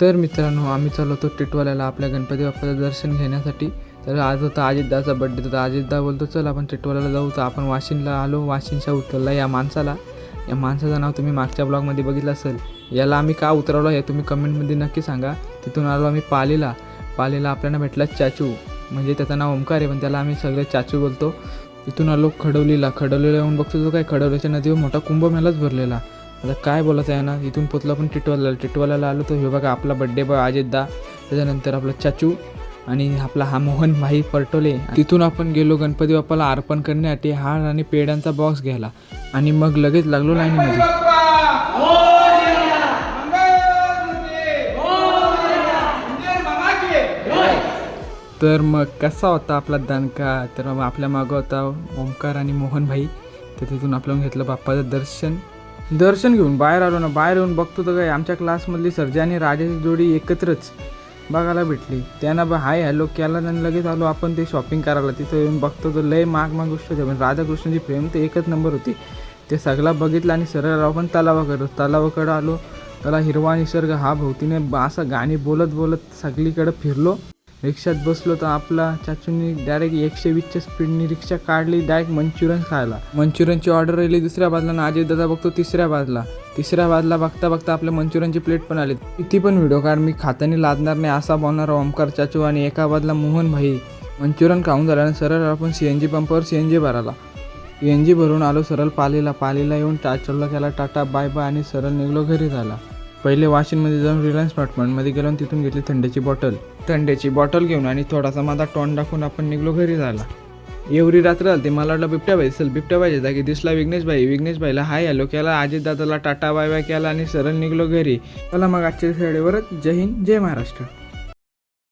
तर मित्रांनो, आम्ही चाललो होतो टिटवाल्याला आपल्या गणपती बाप्पाचं दर्शन घेण्यासाठी. तर आज होता अजितदाचा बड्डे. तर अजितदा बोलतो चल आपण टिटवाल्याला जाऊ. तर आपण वाशिमला आलो. वाशिमच्या उतरला या माणसाचं नाव तुम्ही मागच्या ब्लॉगमध्ये बघितलं असेल. याला आम्ही का उतरवलं हे तुम्ही कमेंटमध्ये नक्की सांगा. तिथून आलो आम्ही पालीला आपल्याला भेटला चाचू, म्हणजे त्याचं नाव ओमकार आहे पण त्याला आम्ही सगळे चाचू बोलतो. तिथून आलो खडवलीला येऊन बघतो तो काय खडवलीच्या नदीवर मोठा कुंभमेळाच भरलेला. आता काय बोलायचं आहे ना. इथून पोचलो आपण टिटवाल्याला आलो. तो हे बघा आपला बड्डे बॉय अजितदा, त्याच्यानंतर आपला चाचू आणि आपला हा मोहन भाई परटोले. तिथून आपण गेलो गणपती बाप्पाला अर्पण करण्यासाठी हार आणि पेड्यांचा बॉक्स घ्यायला आणि मग लगेच लागलो लाईनीमध्ये. तर मग कसा होता आपला दणका. तर मग आपल्या मागं होता ओमकार आणि मोहन भाई. तर तिथून आपलं घेतलं बाप्पाचं दर्शन घेऊन बाहेर आलो ना. बाहेर येऊन बघतो तर काय आमच्या क्लासमधली सर्जा आणि राजाची जोडी एकत्रच बघायला भेटली. त्यांना हाय हॅलो केला आणि लगेच आलो आपण ते शॉपिंग करायला. तिथं येऊन बघतो तर लय माग गोष्ट होती पण राधाकृष्णाची प्रेम तर एकच नंबर होती. ते सगळा बघितलं आणि सरळ आपण तलावाकडं आलो. त्याला हिरवा निसर्ग हा भोवतीने असं गाणी बोलत सगळीकडं फिरलो. रिक्षात बसलो तर आपला चाचूंनी डायरेक्ट 120च्या स्पीडनी रिक्षा काढली डायरेक्ट मंचुरियन खायला. मंचुरियनची ऑर्डर आली दुसऱ्या बाजूला ना अजितदादा बघतो तिसऱ्या बाजूला बघता आपल्या मंचुरियनची प्लेट पण आली. किती पण व्हिडिओ काढ मी खातानी लादणार नाही असा बोलणारा ओमकार चाचू आणि एका बाजूला मोहन भाई. मंचुरियन खाऊन झाल्यानं सरळ आपण CNG पंपावर CNG भराला. CNG भरून आलो सरळ पालीला येऊन चाचूला केला टाटा बाय बाय आणि सरळ निघलो घरी झाला. पहिले वाशिममध्ये जाऊन रिलायन्स अपार्टमेंटमध्ये गेलो आणि तिथून घेतली थंड्याची बॉटल घेऊन आणि थोडासा माझा तोंड दाखवून आपण निघलो घरी झाला. एवढी रात्र झाली. मला वाटलं बिबट्या पाहिजे जागी दिसला विघ्नेश भाईला हाय हॅलो केला. अजितदादाला टाटा बाय बाय केला आणि सरळ निघलो घरी. चला मग आजच्या शाळेवरच. जय हिंद जय महाराष्ट्र.